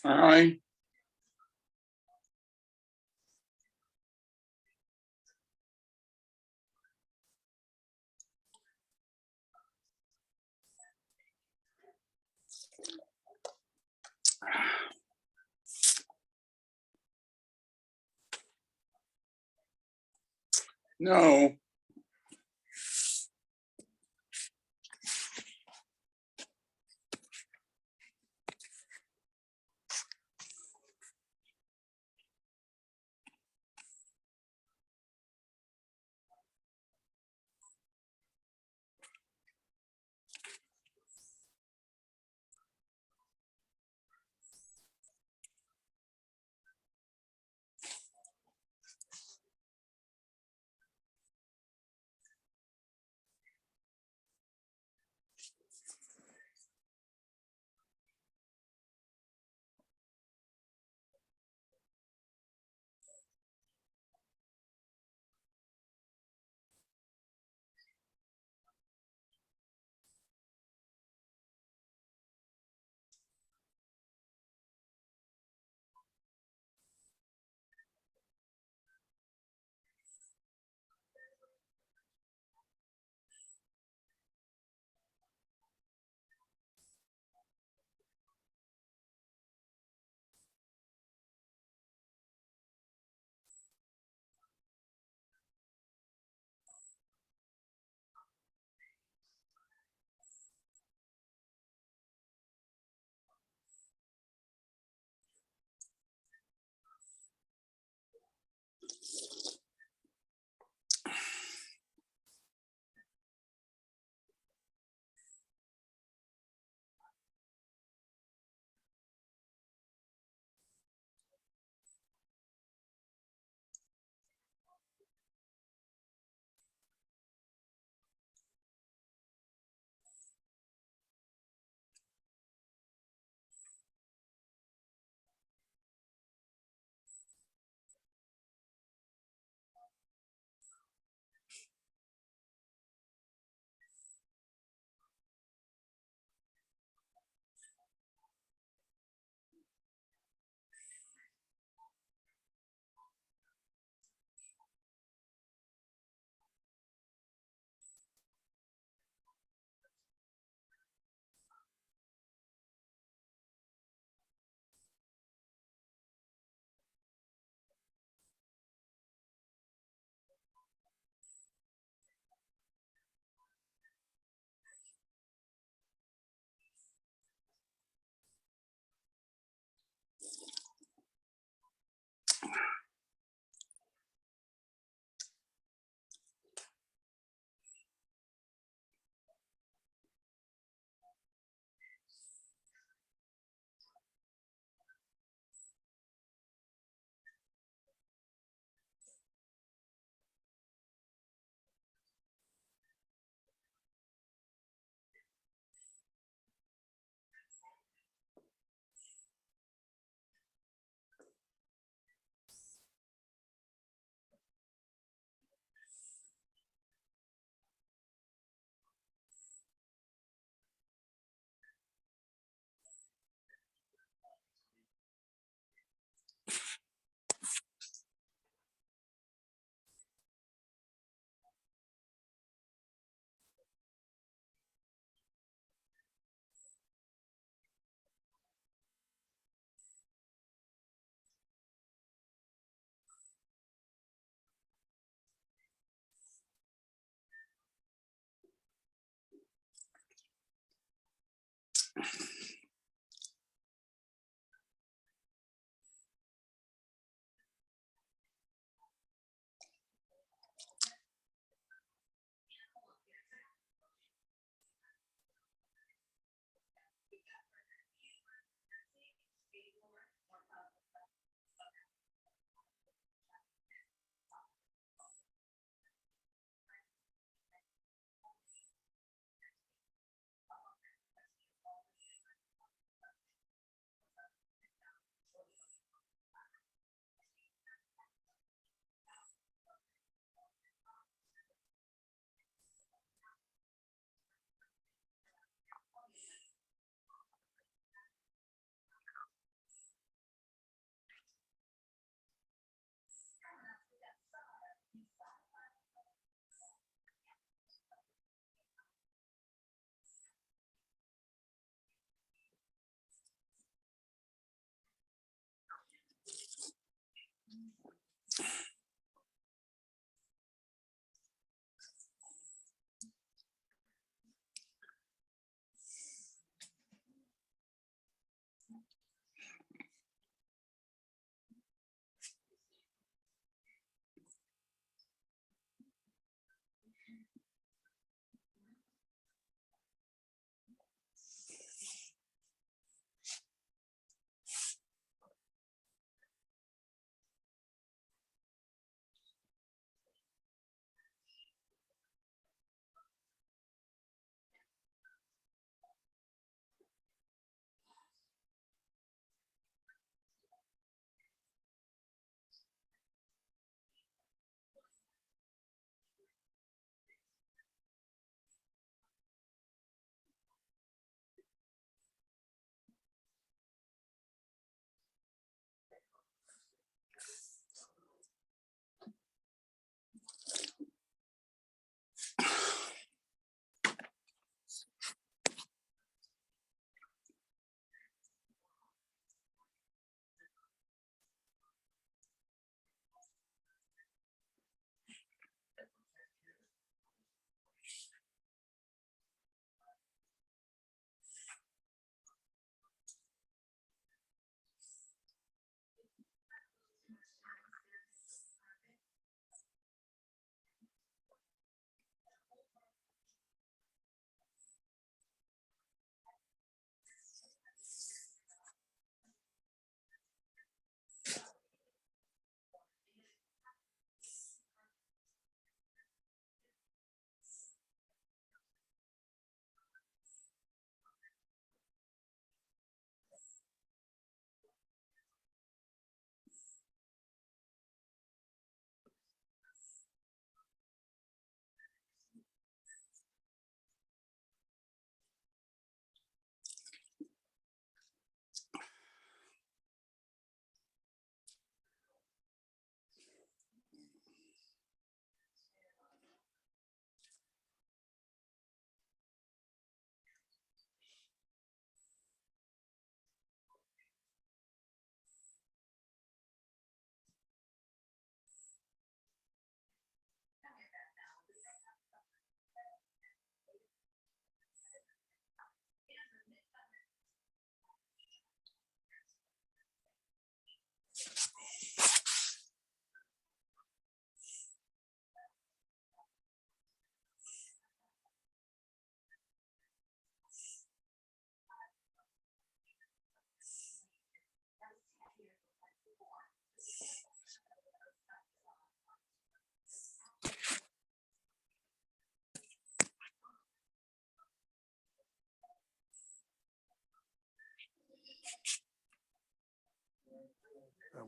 Aye. No.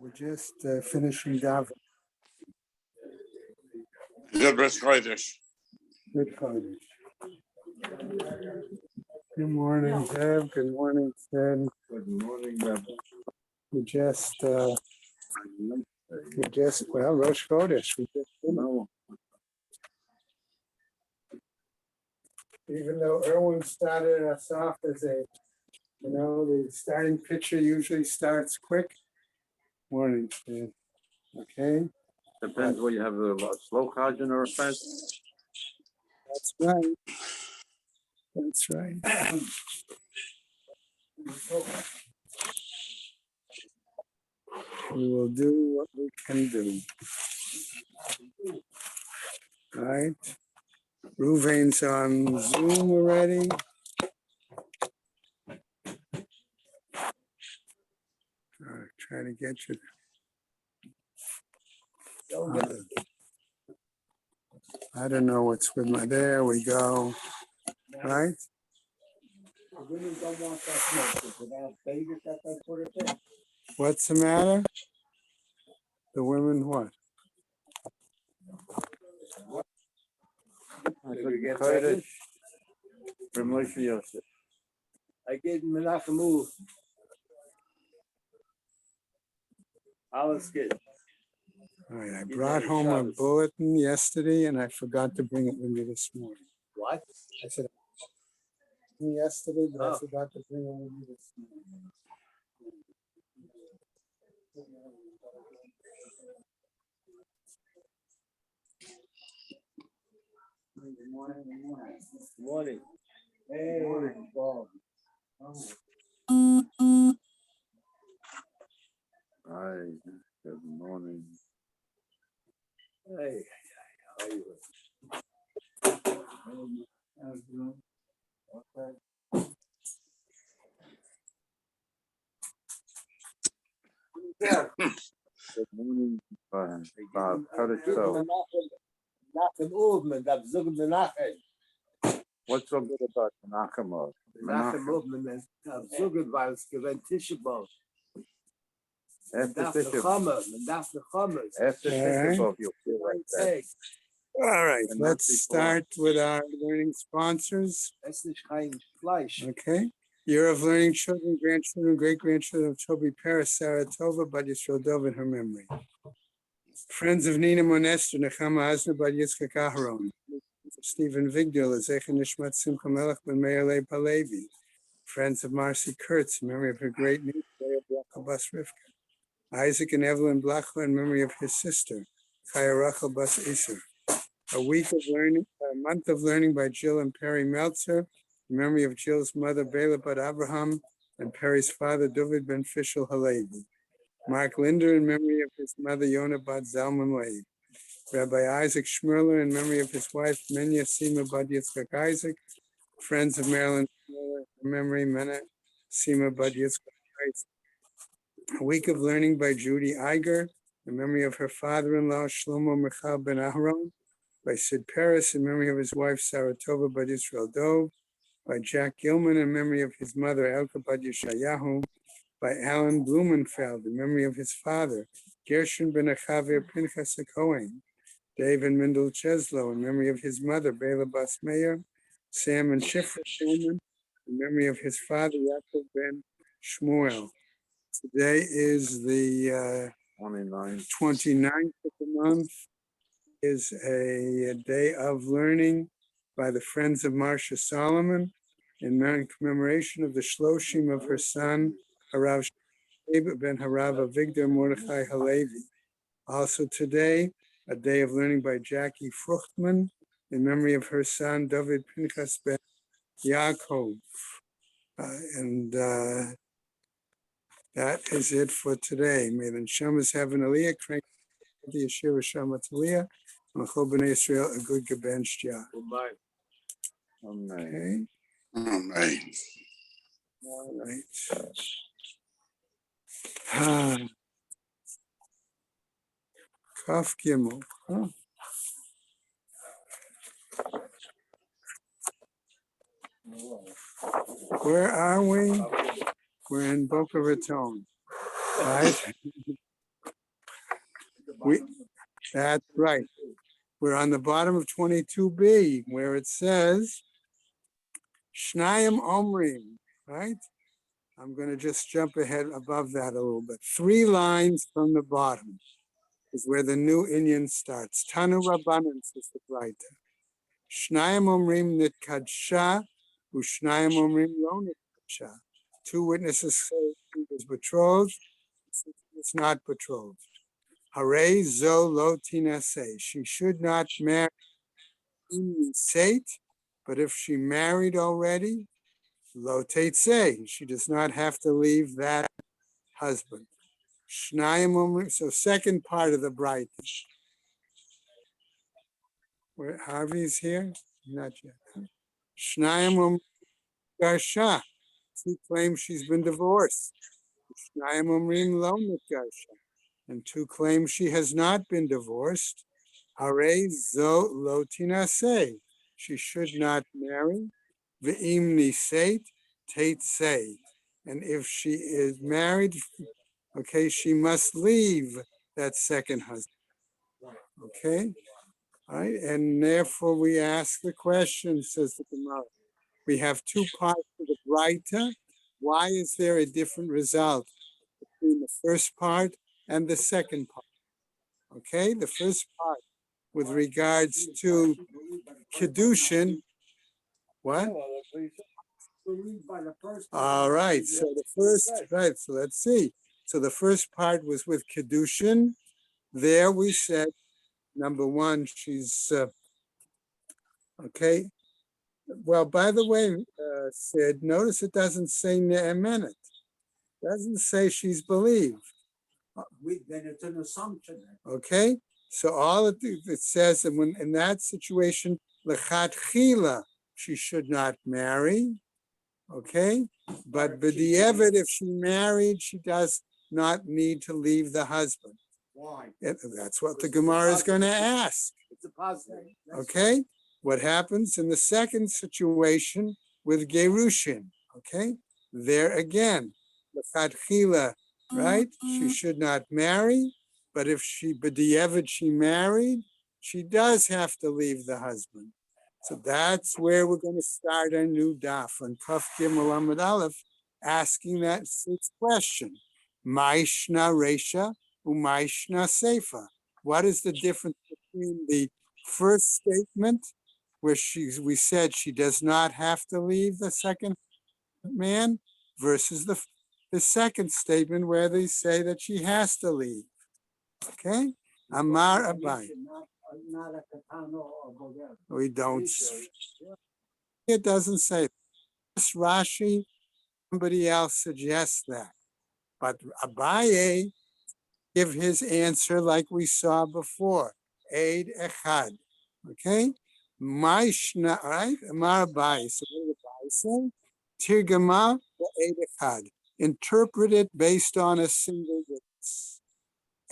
We're just finishing davening. Good Kodesh. Good Kodesh. Good morning, Deb. Good morning, Ted. Good morning, Deb. We just, well, Rosh Chodesh. Even though Erwin started us off as the starting pitcher usually starts quick. Morning, Ted. Okay. Depends whether you have a slow cajun or a fast. That's right. That's right. We will do what we can do. All right. Ruvain's on Zoom already. Try to get you. I don't know what's with my. There we go. Right. What's the matter? The women what? I gave Menachem move. Alles good. All right, I brought home a bulletin yesterday and I forgot to bring it with me this morning. What? I said yesterday, but I forgot to bring it with me this morning. Good morning. Good morning. Good morning. Hey, Bob. Hi, good morning. Hey, how are you? Okay. Good morning, Bob. How did you go? Menachem movement. I'm zooming Menachem. What's so good about Menachem? Menachem movement. I'm zooming weil es gewinnt Tisha B'Av. After After Tisha B'Av, you'll feel like that. All right, let's start with our learning sponsors. Es nicht kein Fleisch. Okay. Year of learning, children, grandchildren, great-grandchildren of Toby Paris, Sarah Tova, Bad Yisrael Dov in her memory. Friends of Nina Monester, Nechama Asner, Bad Yitzchak Aharon. Stephen Vigdil, Zecha Nishmat Simcha Melech Ben Meir Leib Halevi. Friends of Marcy Kurtz, in memory of her great niece, Leah Rachel Bas Rivka. Isaac and Evelyn Blachla, in memory of his sister, Chaya Rachel Bas Isser. A month of learning by Jill and Perry Meltzer, in memory of Jill's mother, Bela Bat Abraham, and Perry's father, David Ben Fishel Halevi. Mark Linder, in memory of his mother, Yonah Bat Zalman Leib. Rabbi Isaac Schmerler, in memory of his wife, Menya Sima Bat Yitzchak Isaac. Friends of Marilyn Schmerler, in memory, Mena Sima Bat Yitzchak Isaac. A week of learning by Judy Iger, in memory of her father-in-law, Shlomo Michal Ben Aharon. By Sid Paris, in memory of his wife, Sarah Tova Bad Yisrael Dov. By Jack Gilman, in memory of his mother, Elka Bad Yeshayahu. By Alan Blumenfeld, in memory of his father, Gershon Ben Achaver Pinchas Cohen. David Mendel Cheslow, in memory of his mother, Bela Bas Meir. Sam and Shifra Shulman, in memory of his father, Yaakov Ben Shmuel. Today is the 29th of the month. Is a day of learning by the Friends of Marsha Solomon in commemoration of the Shloshim of her son, Harav Sheba ben Harav Avigdor Mordechai Halevi. Also today, a day of learning by Jackie Fruchtman in memory of her son, David Pinchas ben Yaakov. That is it for today. May the Neshamas have an aliyah, crank the Yeshua Shamat aliyah. Machol b'nei Israel, a good gebench job. Okay. Amen. All right. Kaf Gimel. Huh? Where are we? We're in Boca Raton. Right? That's right. We're on the bottom of 22b, where it says, Shnayim Omrim, right? I'm going to just jump ahead above that a little bit. 3 lines from the bottom is where the new Inyan starts. Tanu Rabbanan, says the writer. Shnayim Omrim Nitkadsha, Ushnayim Omrim Lo Nitkadsha. 2 witnesses say he was betrothed, he was not betrothed. Hare zo lo tinaseh. She should not marry Sate, but if she married already, lo teitzeh. She does not have to leave that husband. Shnayim Omrim. So second part of the bright. Where Harvey's here? Not yet. Shnayim Omrim Garsha. She claims she's been divorced. Shnayim Omrim Lo Garsha. And 2 claim she has not been divorced. Hare zo lo tinaseh. She should not marry. Ve'im niseit teitzeh. And if she is married, okay, she must leave that second husband. Okay? All right, and therefore we ask the question, says the Gemara. We have 2 parts of the Braita. Why is there a different result between the first part and the second part? Okay, the first part with regards to Kedushin. What? All right, so the first, right, so let's see. So the first part was with Kedushin. There we said, number 1, she's, okay. Well, by the way, Sid, notice it doesn't say Ne'emenet. It doesn't say she's believed. Then it's an assumption. Okay, so all it says that when in that situation, lechatchila, she should not marry. Okay, but b'di'evet, if she married, she does not need to leave the husband. Why? That's what the Gemara is going to ask. It's a positive. Okay, what happens in the second situation with Gerushin? Okay, there again, lechatchila. Right? She should not marry, but if she b'di'evet she married, she does have to leave the husband. So that's where we're going to start a new daf on Kaf Gimel Amud Aleph, asking that 6th question: Ma'ishna Reisha u'Ma'ishna Seifa. What is the difference between the first statement, where we said she does not have to leave the second man, versus the second statement where they say that she has to leave? Okay? Amar Abai. Not a katana or boger. We don't. It doesn't say. This Rashi, somebody else suggests that. But Abaye give his answer like we saw before. Eid Echad. Okay? Maishna, right? Amar Abaye. So what did Abaye say? Tirgama Eid Echad. Interpret it based on a single witness.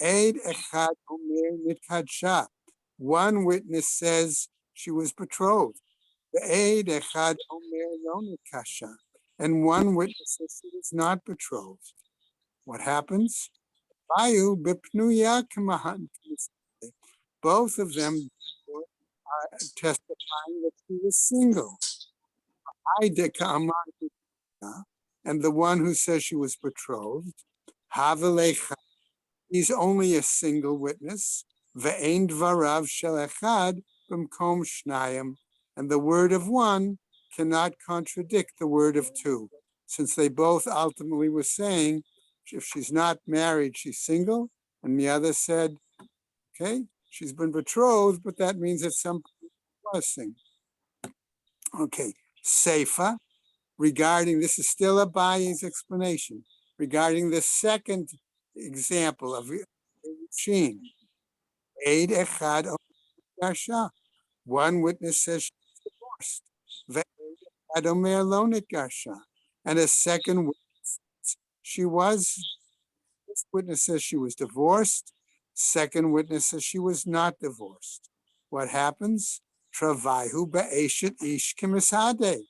Eid Echad Omer Nitkadsha. 1 witness says she was betrothed. The Eid Echad Omer Lo Nitkadsha. And 1 witness says she was not betrothed. What happens? Bayu Bipnuya Kamahan. Both of them are testifying that she was single. And the one who says she was betrothed, Havelecha, he's only a single witness. Ve'ein dvarav shel echad b'mkom shnayim, and the word of 1 cannot contradict the word of 2, since they both ultimately were saying if she's not married, she's single, and the other said, okay, she's been betrothed, but that means at some point she was single. Okay, Seifa. Regarding, this is still Abaye's explanation, regarding the second example of Sheen. Eid Echad Garsha. 1 witness says she's divorced. Ve'ed Echad Omer Lo Nitgarsha. And a second witness, this witness says she was divorced. Second witness says she was not divorced. What happens? Travaihu ba'eshet ish kimisade.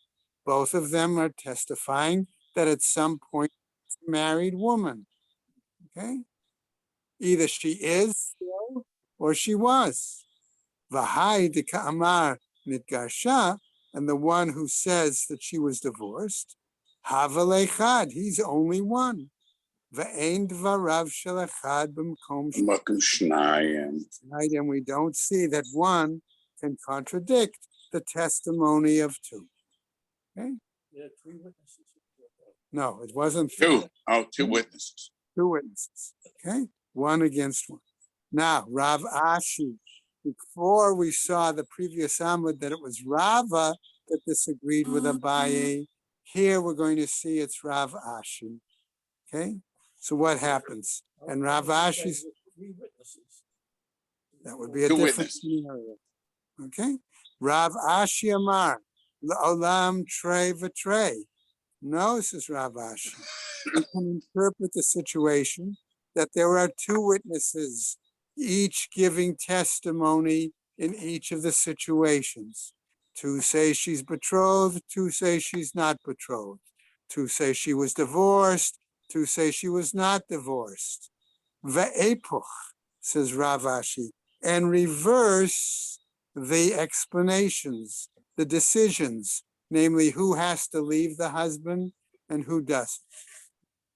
Both of them are testifying that at some point she's a married woman. Okay? Either she is still or she was. V'hai de ka'amar nitgarsha, and the one who says that she was divorced, hava lechad, he's only one. Ve'ein dvarav shel echad b'mkom Makum Shnayim. right? And we don't see that one can contradict the testimony of two. Okay? There are 3 witnesses. No, it wasn't Two. Oh, two witnesses. two witnesses. Okay, one against one. Now, Rav Ashi. Before we saw the previous Amud that it was Rava that disagreed with Abaye. Here we're going to see it's Rav Ashi. Okay, so what happens? And Rav Ashi's 3 witnesses. that would be a Two different witnesses. scenario. Okay, Rav Ashi Amar Olam Trey V'Trey. No, says Rav Ashi. We can interpret the situation that there are 2 witnesses, each giving testimony in each of the situations. 2 say she's betrothed, 2 say she's not betrothed. 2 say she was divorced, 2 say she was not divorced. Ve'epoch, says Rav Ashi, and reverse the explanations, the decisions, namely who has to leave the husband and who doesn't.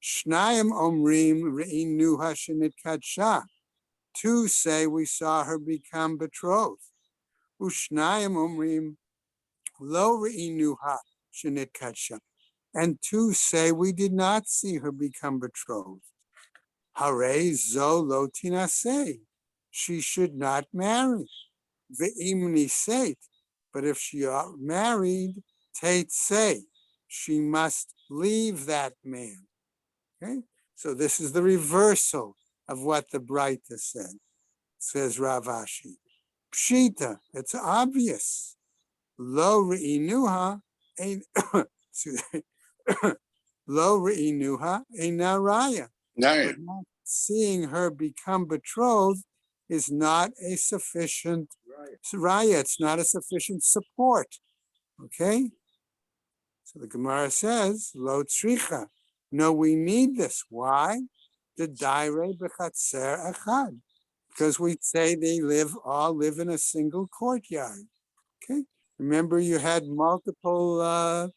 Shnayim omrim re'inuha shenitkadsha. 2 say we saw her become betrothed. Ushnayim omrim lo re'inuha shenitkadsha. And 2 say we did not see her become betrothed. Hare zo lo tinaseh. She should not marry. Ve'im niseit. But if she are married, tate say, she must leave that man. Okay, so this is the reversal of what the Braita said, says Rav Ashi. Pshita, it's obvious. Lo re'inuha, lo re'inuha, ein raya. Nine. But not seeing her become betrothed is not a sufficient raya. It's not a sufficient support. Okay, so the Gemara says, lo tzricha. No, we need this. Why? The daire bechatzer echad. Because we say they all live in a single courtyard. Okay. Remember, you had multiple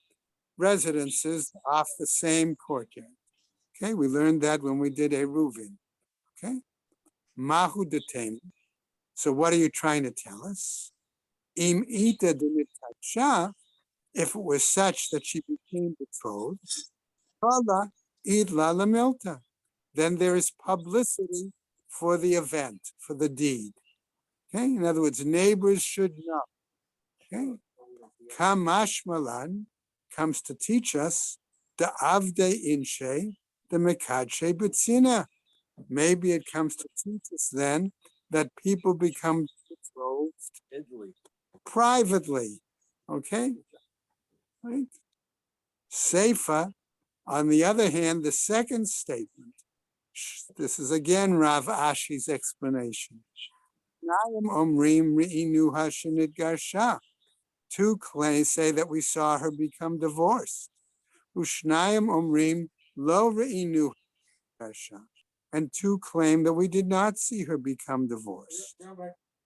residences off the same courtyard. Okay, we learned that when we did Eruvin. Okay. Mahu detem. So what are you trying to tell us? Im ita de if it was such that she became betrothed, then there is publicity for the event, for the deed. Okay, in other words, neighbors should know. Okay, Kamashmalan comes to teach us the avde inshe, the mekadshe betzina. Maybe it comes to teach us then that people become betrothed privately. Okay, right? Seifa. On the other hand, the second statement, this is again Rav Ashi's explanation. 2 claims say that we saw her become divorced. And 2 claim that we did not see her become divorced.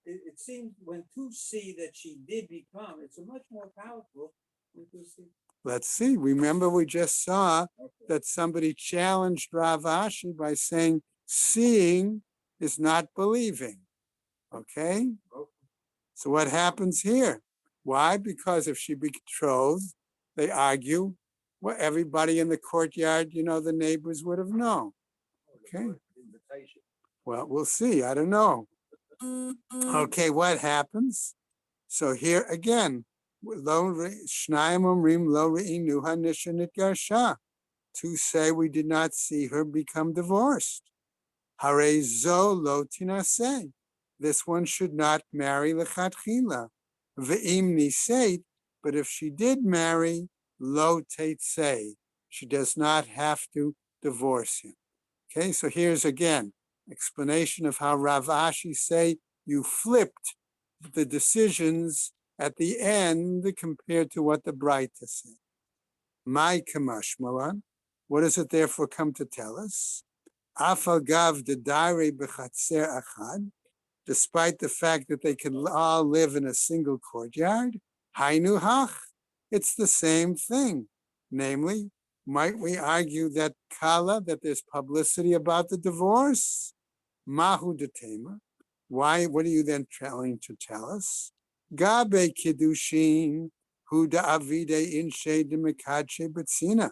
It seems when 2 see that she did become, it's a much more powerful when 2 see. Let's see. Remember, we just saw that somebody challenged Rav Ashi by saying seeing is not believing. Okay? So what happens here? Why? Because if she betrothed, they argue, well, everybody in the courtyard, the neighbors would have known. Okay? Well, we'll see. I don't know. Okay, what happens? So here again, 2 say we did not see her become divorced. Hare zo lo tinaseh. This one should not marry lechatchila. Ve'im niseit, but if she did marry, lo teitzei. She does not have to divorce him. Okay, so here's again explanation of how Rav Ashi say you flipped the decisions at the end compared to what the Braita said. My kamashmalan, what does it therefore come to tell us? Afal gav de dare bechatzer achad, despite the fact that they can all live in a single courtyard. Hainu hach, it's the same thing. Namely, might we argue that kala, that there's publicity about the divorce? Mahu detema. Why? What are you then trying to tell us? Gabe kiddushin hu da avide inshe de mekadshe betzina.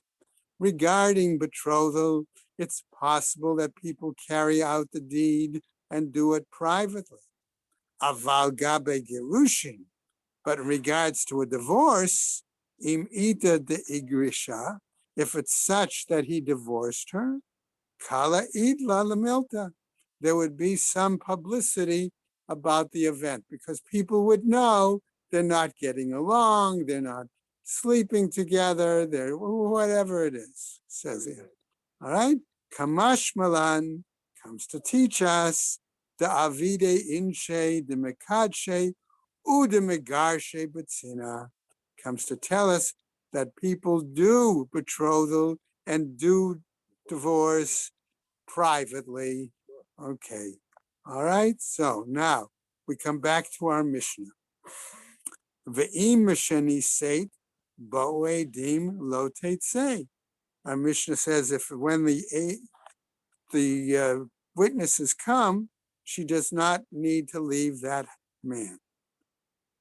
Regarding betrothal, it's possible that people carry out the deed and do it privately. Aval gabe gerushin. But in regards to a divorce, im ita de igrisha, if it's such that he divorced her, kala idla lamilta, there would be some publicity about the event because people would know they're not getting along, they're not sleeping together, they're whatever it is, says here. All right? Kamash Malan comes to teach us the avide inshe, the mekadshe, the megarshe betzina, comes to tell us that people do betrothal and do divorce privately. Okay. All right. So now we come back to our Mishnah. Ve'im meshani seit bo'edim lo say. Our Mishnah says if when the witnesses come, she does not need to leave that man.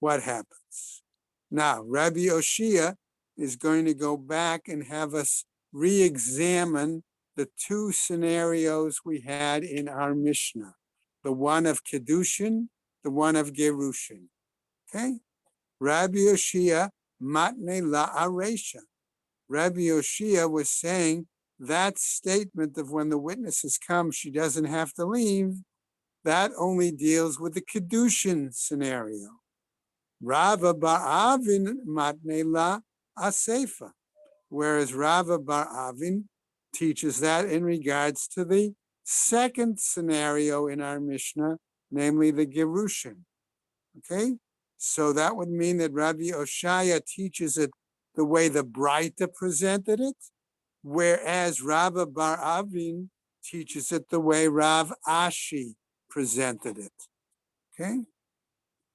What happens? Now, Rabbi Oshia is going to go back and have us re-examine the two scenarios we had in our Mishnah, the one of Kedushin, the one of Gerushin. Okay? Rabbi Oshia, matne la aresha. Rabbi Oshia was saying that statement of when the witnesses come, she doesn't have to leave, that only deals with the Kedushin scenario. Rava bar Avin matne la asefa, whereas Rava bar Avin teaches that in regards to the second scenario in our Mishnah, namely the Gerushin. Okay, so that would mean that Rabbi Oshaya teaches it the way the Braita presented it, whereas Rava bar Avin teaches it the way Rav Ashi presented it. Okay.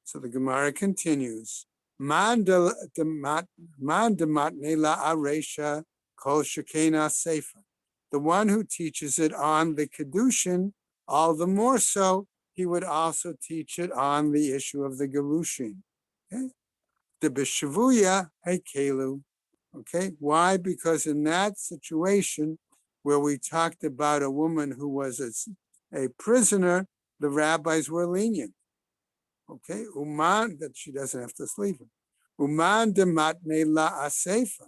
So the Gemara continues. Man de matne la aresha kol shekena sefer. The one who teaches it on the Kedushin, all the more so, he would also teach it on the issue of the Gerushin. Okay? The Bishavuya Hekelu. Okay, why? Because in that situation where we talked about a woman who was a prisoner, the rabbis were lenient. Okay, uman, that she doesn't have to sleep. Uman de matne la asefa.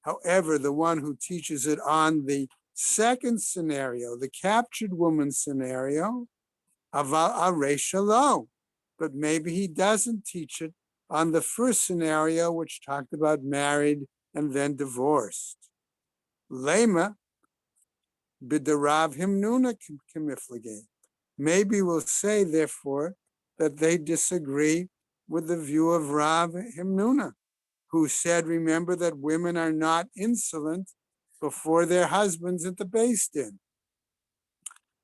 However, the one who teaches it on the second scenario, the captured woman scenario, aval aresha lo, but maybe he doesn't teach it on the first scenario, which talked about married and then divorced. Lema bidarav himnuna kimiflige. Maybe we'll say, therefore, that they disagree with the view of Rav Himnuna, who said, remember that women are not insolent before their husbands at the Beis Din.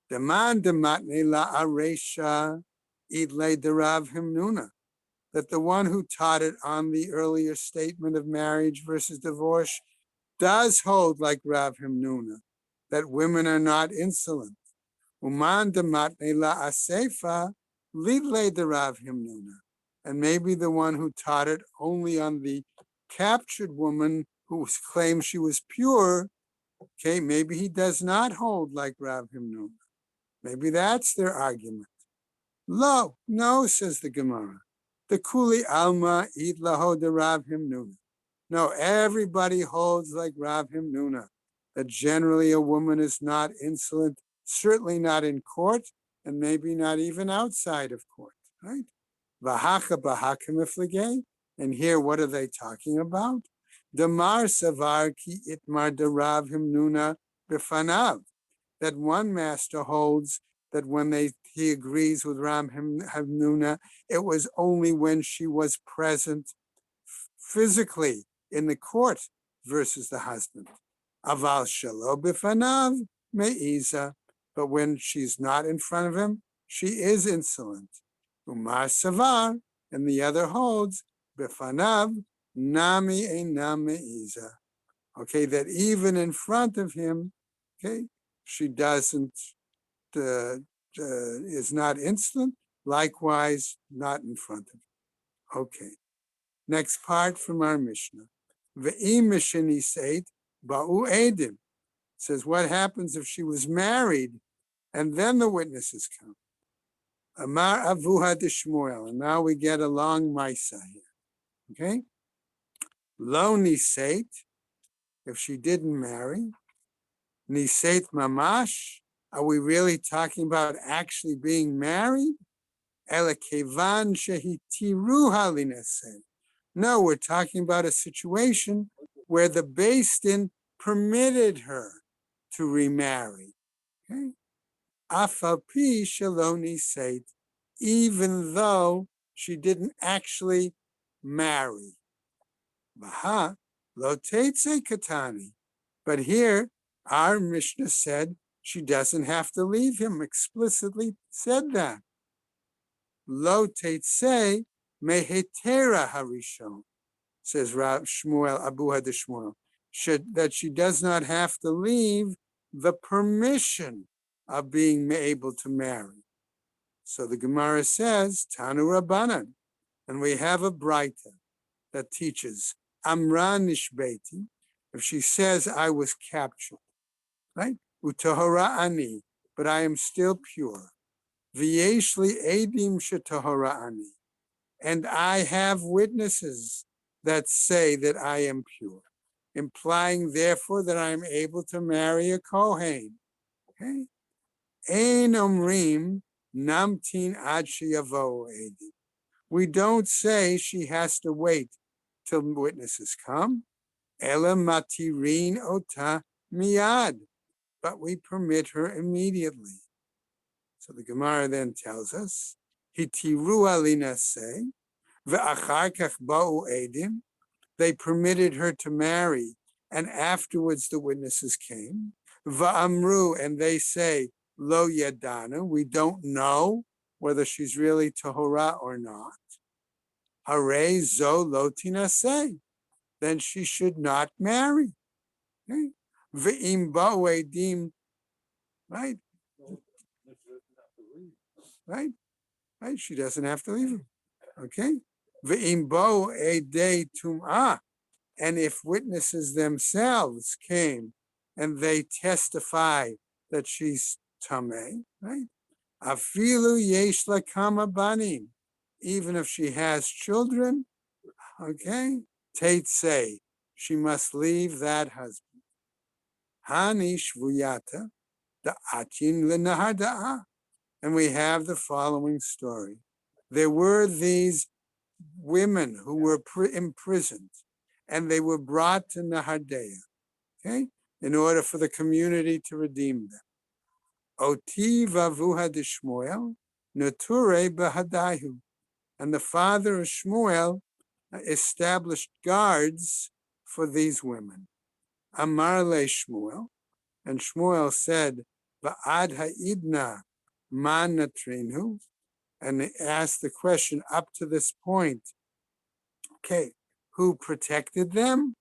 Demand dematne la aresha idle de Rav Himnuna, that the one who taught it on the earlier statement of marriage versus divorce does hold like Rav Himnuna, that women are not insolent. Uman dematne la asefa lidle de Rav Himnuna, and maybe the one who taught it only on the captured woman who claimed she was pure, okay, maybe he does not hold like Rav Himnuna. Maybe that's their argument. Lo, no, says the Gemara. The kuli alma eat laho de Rav Himnuna. No, everybody holds like Rav Himnuna, that generally a woman is not insolent, certainly not in court, and maybe not even outside of court, right? Vahacha bahakim iflige. And here, what are they talking about? Damar savar ki itmar de Rav Himnuna b'fanav. That one master holds that when he agrees with Rav Himnuna, it was only when she was present physically in the court versus the husband. Aval shelo b'fanav me'iza. but when she's not in front of him, she is insolent. Umar Savar, and the other holds, Befanav, Nami Einam Me'iza. Okay, that even in front of him, okay, she doesn't, is not insolent, likewise, not in front of him. Okay, next part from our Mishnah. Ve'im Mishini Seit, Ba'u Edim. Says, what happens if she was married and then the witnesses come? Amar Avuha de Shmuel. And now we get a long Maisa here. Okay? Lo Niseit, if she didn't marry. Niseit Mamash, are we really talking about actually being married? Elakevan Shehitiruha Linesei. No, we're talking about a situation where the Beis Din permitted her to remarry. Okay? Afalpi Shaloni Seit, even though she didn't actually marry. Baha lo teitze katani. But here, our Mishnah said she doesn't have to leave him, explicitly said that. Lo teitze mehetera harishon, says Rav Shmuel, Abu Had Shmuel, that she does not have to leave the permission of being able to marry. So the Gemara says, Tanu Rabbanan, and we have a Braita that teaches, Amra Nishbeti, if she says, I was captured, right? Utahara ani, but I am still pure. V'yeshli edim shetahara ani, and I have witnesses that say that I am pure, implying therefore that I am able to marry a Kohen. Okay? Ein omrim namtin ad sheyavo edim. We don't say she has to wait till witnesses come. Ela matirin ota miyad, but we permit her immediately. So the Gemara then tells us, Hitiru alina say, ve'achar kach ba'u edim, they permitted her to marry, and afterwards the witnesses came. Va'amru, and they say, lo yadana, we don't know whether she's really tahora or not. Hare zo lo tinaseh, then she should not marry. Okay? Ve'im ba'u edim, right? Right? Right? She doesn't have to leave him. Okay? Ve'im ba'u edei tum'ah, and if witnesses themselves came and they testify that she's tameh, right? Afilu yesh kama banim, even if she has children, okay? Tate say she must leave that husband. Hani shvuyata the atin lenahada'a, and we have the following story. There were these women who were imprisoned, and they were brought to Nahardea, okay, in order for the community to redeem them. Oti vavuha de Shmuel, nature bahadahu. And the father of Shmuel established guards for these women. Amar le Shmuel, and Shmuel said, Va'ad ha'idna man natrinu, and asked the question up to this point, okay, who protected them?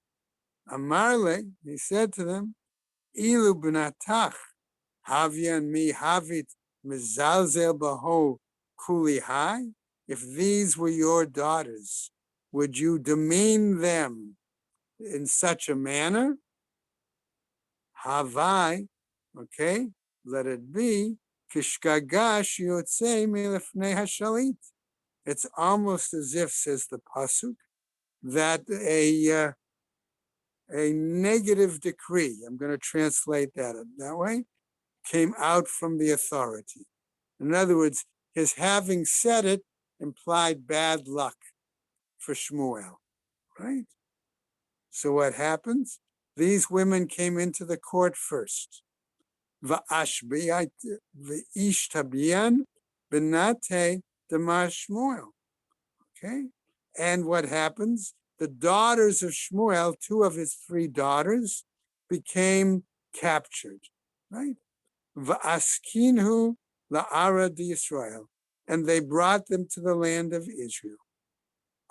Amarle, he said to them, Ilu b'natach, havyan mi havit mizalzel baho kuli hai. If these were your daughters, would you demean them in such a manner? Havai, okay, let it be, kishkagash yotzei milefnei hashalit. It's almost as if, says the pasuk, that a negative decree, I'm going to translate that way, came out from the authority. In other words, his having said it implied bad luck for Shmuel, right? So what happens? These women came into the court first. V'ishtabian benate demar Shmuel. Okay? And what happens? The daughters of Shmuel, two of his three daughters, became captured, right? va'askinhu la'ara d'Yisrael, and they brought them to the land of Israel.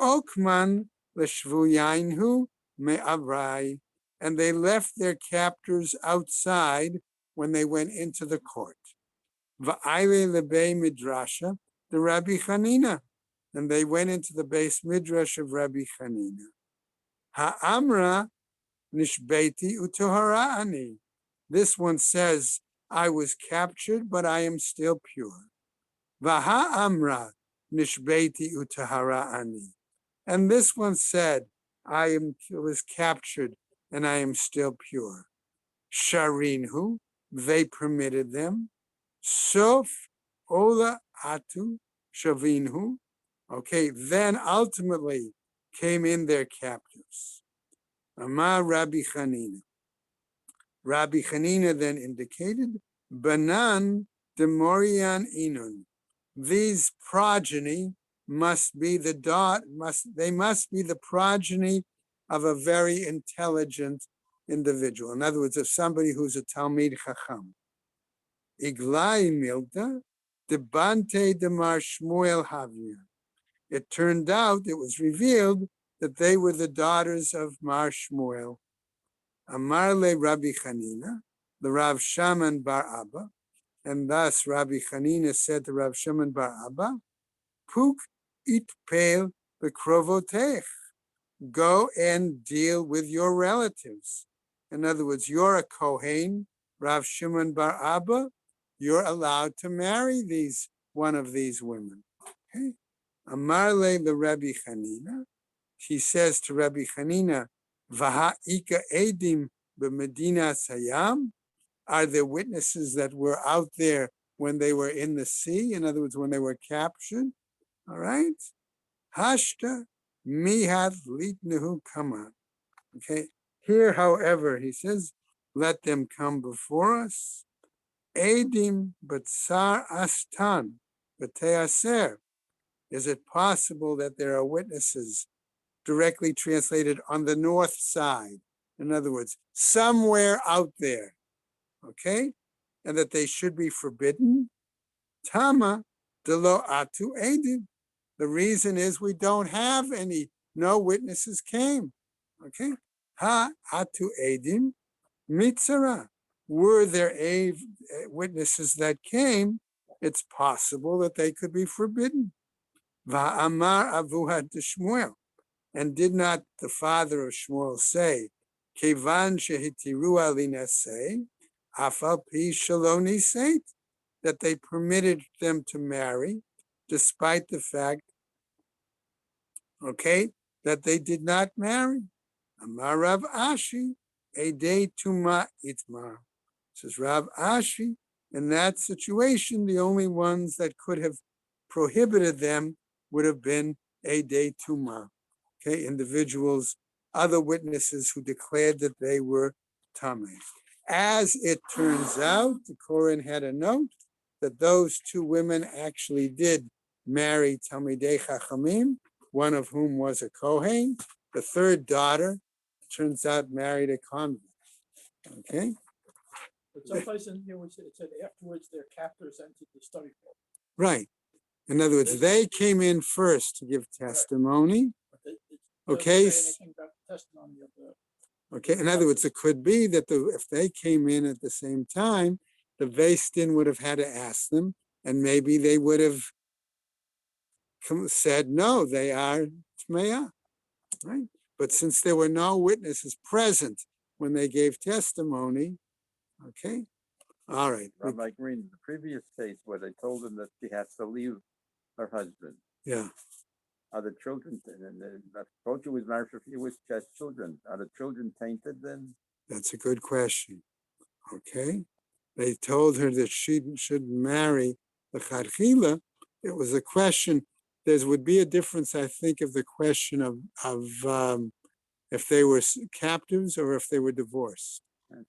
Okman l'shvuyainhu me'avrai, and they left their captors outside when they went into the court. Va'ile lebe midrasha, the Rabbi Chanina, and they went into the base midrash of Rabbi Chanina. Ha'amra nishbeti utohara'ani. This one says, I was captured, but I am still pure. Vaha'amra nishbeti utohara'ani. And this one said, was captured, and I am still pure. Sharinhu, they permitted them. Sof ola atu shavinhu. Okay, then ultimately came in their captives. Amar Rabbi Chanina. Rabbi Chanina then indicated, Banan de Morian Inun. These progeny must be the progeny of a very intelligent individual. In other words, of somebody who's a Talmid Chacham. Iglai Milta, de Bante de Mar Shmuel Havir. It turned out, it was revealed that they were the daughters of Mar Shmuel. Amarle Rabbi Chanina, the Rav Shaman Bar Abba, and thus Rabbi Chanina said to Rav Shaman Bar Abba, Puk itpel bekrovotech. Go and deal with your relatives. In other words, you're a Kohen, Rav Shimon Bar Abba, you're allowed to marry one of these women. Okay? Amarle the Rabbi Chanina, he says to Rabbi Chanina, Vaha'ika edim b'medina sayam. Are there witnesses that were out there when they were in the sea? In other words, when they were captured? All right? Hashta mihad litnehu kaman. Okay. Here, however, he says, let them come before us. Edim batsar astan b'teaser. Is it possible that there are witnesses directly translated on the north side? In other words, somewhere out there. Okay? And that they should be forbidden? Tama de lo atu edim. The reason is we don't have any, no witnesses came. Okay? Ha atu edim mitzara. Were there witnesses that came, it's possible that they could be forbidden. Va'amar avuha de Shmuel. And did not the father of Shmuel say, Kevan shehitiru alinaseh, afal pi shaloni seit, that they permitted them to marry, despite the fact, okay, that they did not marry. Amar Rav Ashi, Edei Tuma Itmar. Says Rav Ashi, in that situation, the only ones that could have prohibited them would have been Edei Tuma. Okay, individuals, other witnesses who declared that they were Tameh. As it turns out, the Koran had a note that those two women actually did marry Talmidei Chachamim, one of whom was a Kohen. The third daughter, turns out, married a convert. Okay? But someplace in here, it said afterwards their captors entered the study hall. Right. In other words, they came in first to give testimony. Okay. Okay. In other words, it could be that if they came in at the same time, the Beis Din would have had to ask them, and maybe they would have said, no, they are Tmeya. Right? But since there were no witnesses present when they gave testimony, okay, all right. Rabbi Green, the previous case where they told him that she has to leave her husband. Yeah. Are the children, and I told you was married for a few weeks, she has children. Are the children tainted then? That's a good question. Okay. They told her that she should marry the Chadchila. It was a question. There would be a difference, I think, of the question of if they were captives or if they were divorced.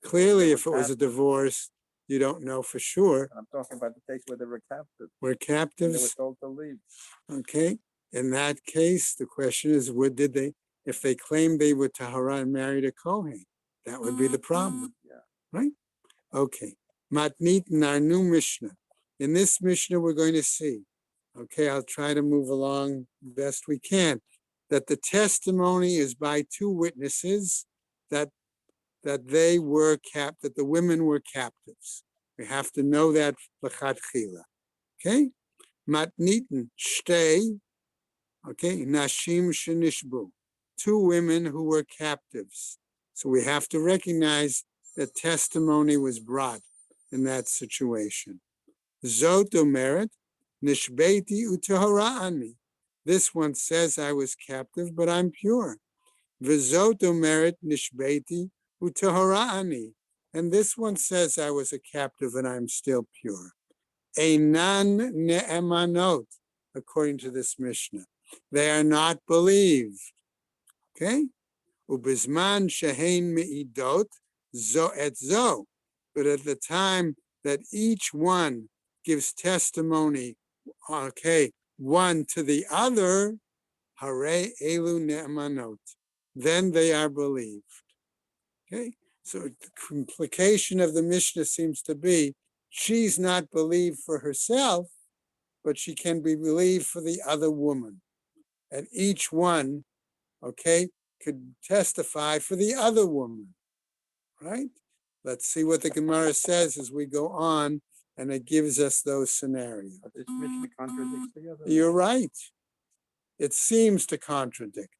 Clearly, if it was a divorce, you don't know for sure. I'm talking about the case where they were captives. Were captives? They were told to leave. Okay. In that case, the question is, if they claimed they were Tahara and married a Kohen, that would be the problem. Yeah. Right? Okay. Matnit in our new Mishnah. In this Mishnah, we're going to see, okay, I'll try to move along best we can, that the testimony is by two witnesses that they were that the women were captives. We have to know that l'chadchila. Okay? Matniten shtei, okay, nashim shenishbu, two women who were captives. So we have to recognize that testimony was brought in that situation. Zot omeret nishbeiti utahara ani. This one says I was captive, but I'm pure. V'zot omeret nishbeiti utahara ani. And this one says I was a captive and I'm still pure. Einan ne'emanot, according to this Mishnah. They are not believed. Okay? Ubizman shehein me'idot zo et zo. But at the time that each one gives testimony, okay, one to the other, hare elu ne'emanot. Then they are believed. Okay? So the implication of the Mishnah seems to be she's not believed for herself, but she can be believed for the other woman. And each one, okay, could testify for the other woman, right? Let's see what the Gemara says as we go on, and it gives us those scenarios. But this Mishnah contradicts the other. You're right. It seems to contradict,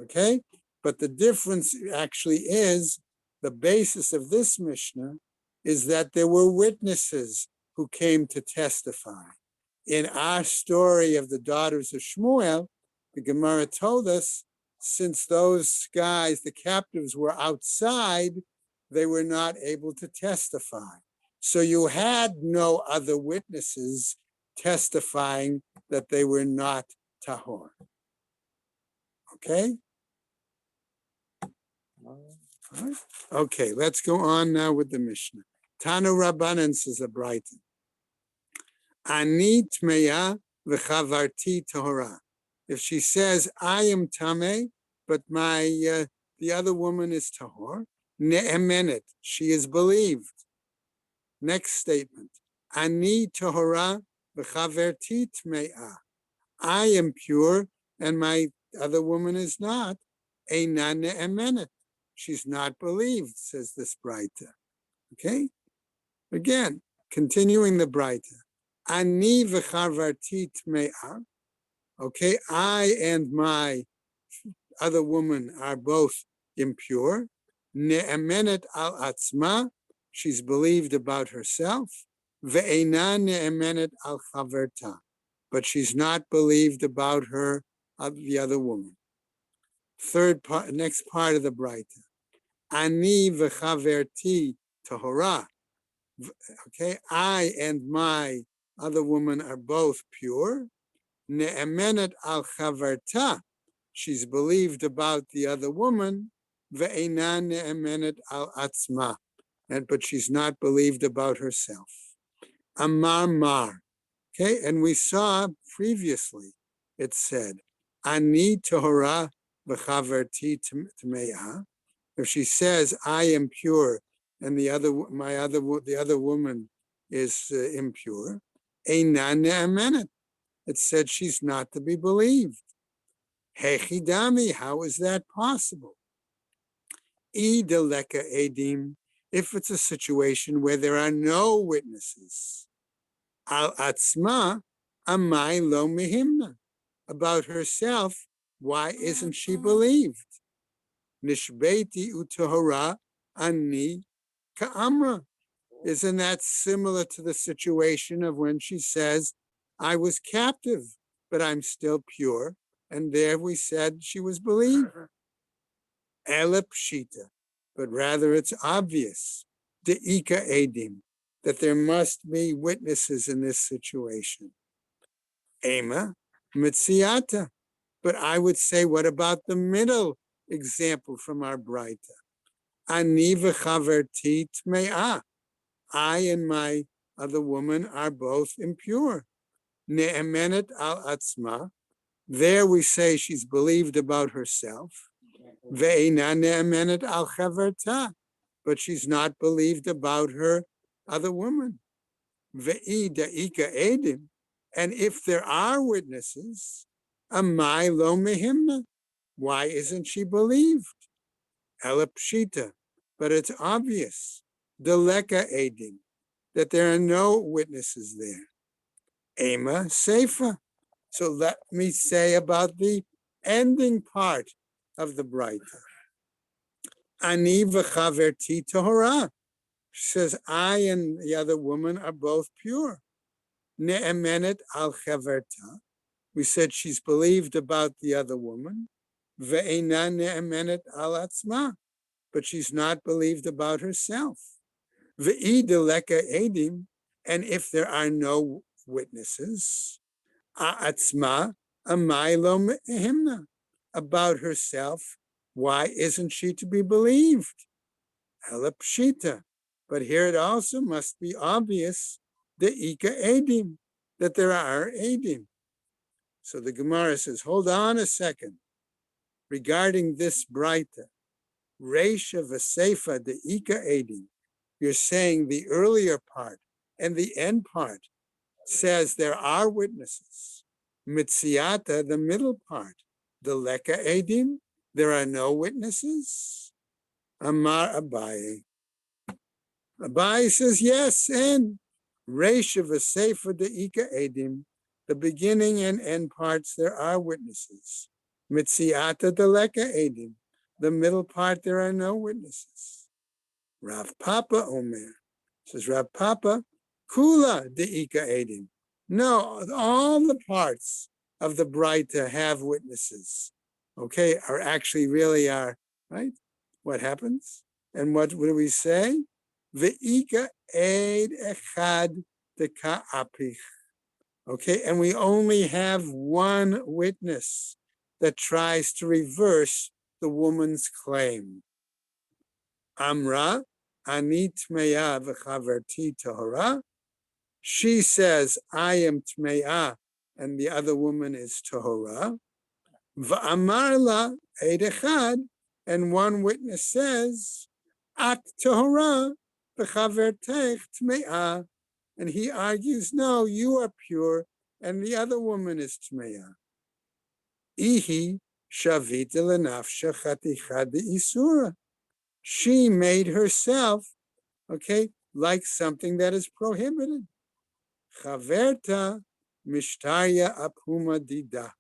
okay? But the difference actually is the basis of this Mishnah is that there were witnesses who came to testify. In our story of the daughters of Shmuel, the Gemara told us, since those guys, the captives, were outside, they were not able to testify. So you had no other witnesses testifying that they were not tahor. Okay? Right. Okay, let's go on now with the Mishnah. Tanu Rabbanan says a Brighton. Ani tmeya v'chavarti tahora. If she says, I am tameh, but my the other woman is tahor, ne'emenet, she is believed. Next statement. Ani tahora v'chavarti tmeya. I am pure, and my other woman is not. Eina ne'emenet. She's not believed, says this Braita. Okay? Again, continuing the Braita. Ani v'chavarti tme'a. Okay, I and my other woman are both impure. Ne'emenet al atzma. She's believed about herself. Ve'eina ne'emenet al chaverta. But she's not believed about her, the other woman. Third part, next part of the Braita. Ani v'chaverti tahora. Okay, I and my other woman are both pure. Ne'emenet al chaverta. She's believed about the other woman. Ve'eina ne'emenet al atzma. But she's not believed about herself. Amar mar. Okay, and we saw previously, it said, Ani tahora v'chaverti tmeya. If she says, I am pure, and the other woman is impure, eina ne'emenet. It said she's not to be believed. Hechidami, how is that possible? Ideleka edim, if it's a situation where there are no witnesses. Al atzma, amai lo mihimna. About herself, why isn't she believed? Nishbeiti utahora ani ka'amra. Isn't that similar to the situation of when she says, I was captive, but I'm still pure? And there we said she was believed. Ele pshita, but rather it's obvious, de'ika edim, that there must be witnesses in this situation. Ema mitziata, but I would say, what about the middle example from our Braita? Ani v'chaverti tme'ah. I and my other woman are both impure. Ne'emenet al atzma. There we say she's believed about herself. Ve'eina ne'emenet al chaverta. But she's not believed about her other woman. Ve'i da'ika edim. And if there are witnesses, amai lo mehimna. Why isn't she believed? Ela pshita. But it's obvious. Deleka edim. That there are no witnesses there. Ema seifa. So let me say about the ending part of the Braita. Ani v'chaverti tahora. She says, I and the other woman are both pure. Ne'emenet al chaverta. We said she's believed about the other woman. Ve'ena ne'emenet al atzma. But she's not believed about herself. Ve'i deleka edim. And if there are no witnesses, atzma amaylo mehimna. About herself, why isn't she to be believed? Ela pshita. But here it also must be obvious, the ika edim, that there are edim. So the Gemara says, hold on a second. Regarding this Braita, Reisha v'Seifa the ika edim, you're saying the earlier part and the end part says there are witnesses. Mitziata, the middle part, the leka edim, there are no witnesses. Amar Abaye. Abaye says yes, and Reisha v'Seifa the ika edim, the beginning and end parts, there are witnesses. Mitziata the leka edim, the middle part, there are no witnesses. Rav Papa Omer says, Rav Papa, Kula the ika edim. No, all the parts of the Braita have witnesses. Okay, are actually really are, right? What happens? And what do we say? Ve'ika eid echad deka apich. Okay, and we only have one witness that tries to reverse the woman's claim. Amra, ani tmeya v'chaverti tahora. She says, I am tmeya, and the other woman is tahora. V'amar la eid echad, and one witness says, at tahora v'chavertech tmeya. And he argues, no, you are pure, and the other woman is tmeya. Ihi shavita lenafsha chaticha de'isura. She made herself, okay, like something that is prohibited. Chaverta mishtarya apuma dida.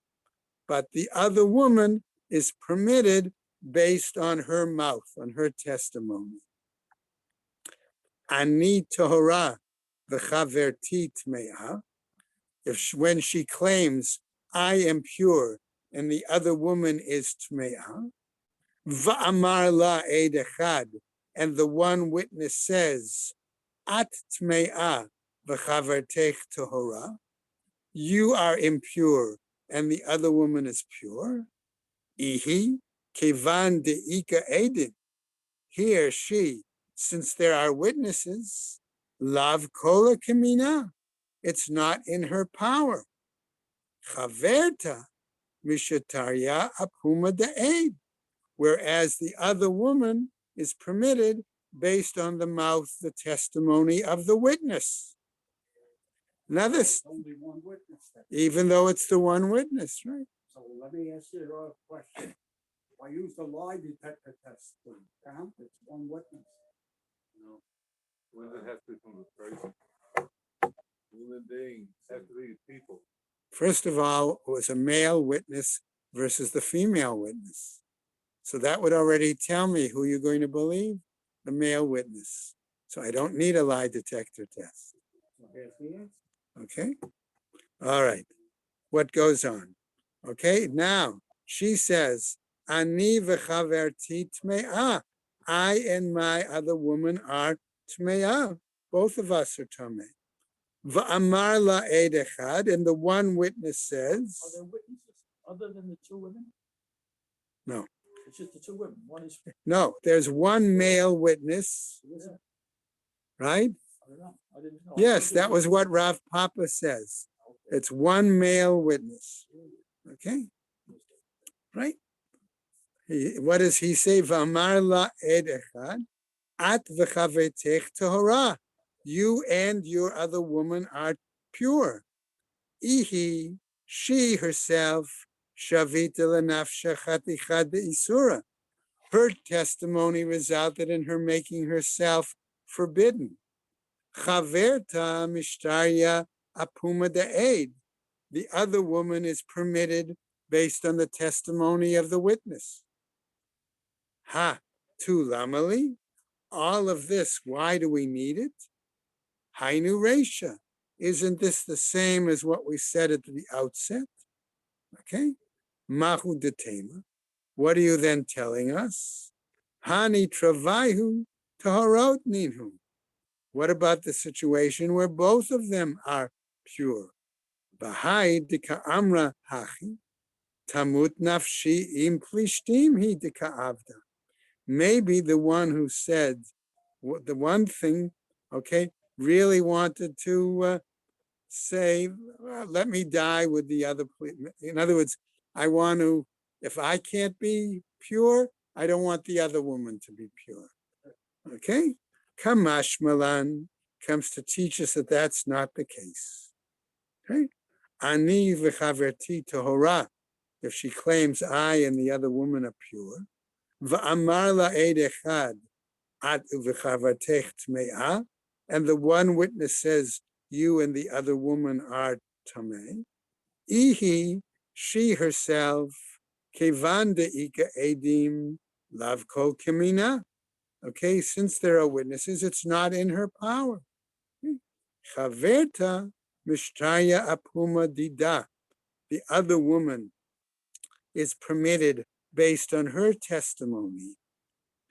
But the other woman is permitted based on her mouth, on her testimony. Ani tohora v'chaverti tmeya. When she claims, I am pure, and the other woman is tmeya, va'amar la eid echad, and the one witness says, at tmeya v'chavertech tohora, you are impure, and the other woman is pure. Ihi kevan deika edim, he or she, since there are witnesses, lav kola kamina, it's not in her power. Chaverta mishatarya apuma de'ed, whereas the other woman is permitted based on the mouth, the testimony of the witness. Now this, Only one witness. even though it's the one witness, right? So let me ask you a question. If I use the lie detector test to count, it's one witness. No. When it has to be from the person. Human beings have to be people. First of all, it was a male witness versus the female witness. So that would already tell me who you're going to believe, the male witness. So I don't need a lie detector test. So here's the answer. Okay? All right. What goes on? Okay, now she says, Ani v'chaverti tme'ah. I and my other woman are tme'ah. Both of us are tameh. V'amar la eid echad, and the one witness says, Are there witnesses other than the two women? No. It's just the two women. One is, no, there's one male witness, who is it? right? I don't know. I didn't know. Yes, that was what Rav Papa says. It's one male witness. Okay? Right? What does he say? V'amar la ed echad, at v'chavetech tahora. you and your other woman are pure. Ihi, she herself, shavita lenafsha chatichad isura. Her testimony resulted in her making herself forbidden. Chaverta mishtarya apuma de'ed. The other woman is permitted based on the testimony of the witness. Ha, tu lamali. All of this, why do we need it? Hainu Resha. Isn't this the same as what we said at the outset? Okay. Mahu detema. What are you then telling us? Hani travaihu taharot ninhu. What about the situation where both of them are pure? Bahai dika amra hachi. Tamut nafshi im plishtim hi dika avda. Maybe the one who said the one thing, okay, really wanted to say, well, let me die with the other. In other words, I want to, if I can't be pure, I don't want the other woman to be pure. Okay? Kamash Malan comes to teach us that that's not the case. Okay? Ani v'chaverti tahora, if she claims I and the other woman are pure. V'amar la'ed echad, at v'chavertech tme'ah, and the one witness says, you and the other woman are tamei. Ihi, she herself, kevan de'ika edim, lav kol kimina. Okay, since there are witnesses, it's not in her power. Chaverta mishtaya apuma dida. The other woman is permitted based on her testimony.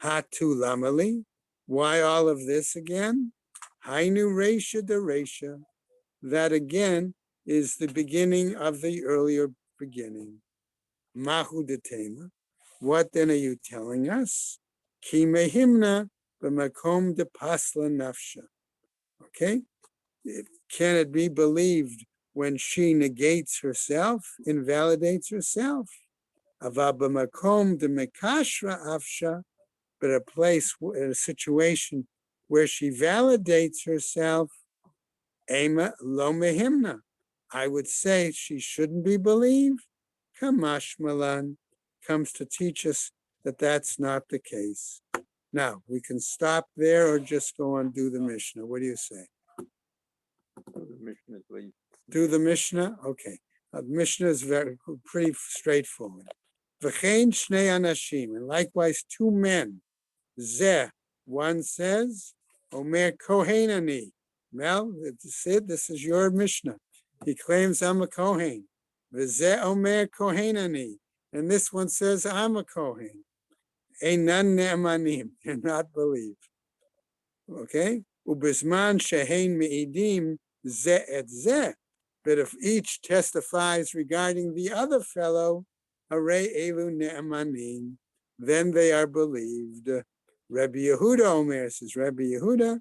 Hatu lamali. Why all of this again? Hainu resha de resha. That again is the beginning of the earlier beginning. Mahu de tema. What then are you telling us? Ki mehimna b'makom de pasla nafsha. Okay? Can it be believed when she negates herself, invalidates herself? Ava b'makom de mekashra afsha, but a place, a situation where she validates herself, ema lo mehimna. I would say she shouldn't be believed. Kamash malan comes to teach us that that's not the case. Now, we can stop there or just go on do the Mishnah. What do you say? The Mishnah, please. Do the Mishnah? Okay. The Mishnah is pretty straightforward. V'chein shnei anashim, and likewise two men. Zeh, one says, Omer Kohen ani. Well, Sid, this is your Mishnah. He claims I'm a Kohen. V'zeh Omer Kohen ani. And this one says, I'm a Kohen. Einan ne'emanim. They're not believed. Okay? Ubizman shehein me'idim zeh et zeh. But if each testifies regarding the other fellow, harei elu ne'emanim, then they are believed. Rabbi Yehuda Omer says, Rabbi Yehuda,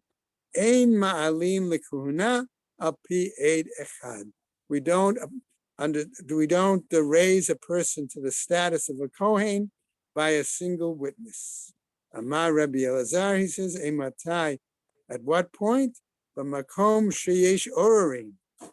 ein ma'alim lekuhuna al pi eid echad. We don't raise a person to the status of a Kohen by a single witness. Amar Rabbi Elazar, he says, Matai. At what point? B'makom sheyesh orarim,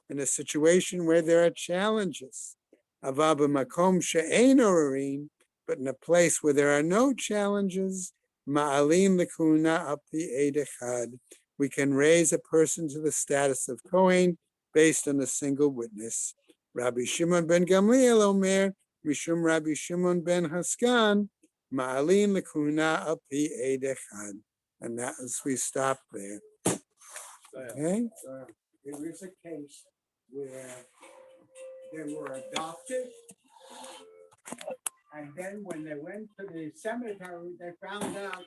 in a situation where there are challenges. Ava b'makom she'ein orarim, but in a place where there are no challenges, ma'alim lekuna al pi eid echad. We can raise a person to the status of Kohen based on a single witness. Rabbi Shimon ben Gamliel Omer, Mishum Rabbi Shimon ben Haskan, ma'alim lekuna al pi eid echad. And that is, we stop there. Okay? There is a case where they were adopted, and then when they went to the cemetery, they found out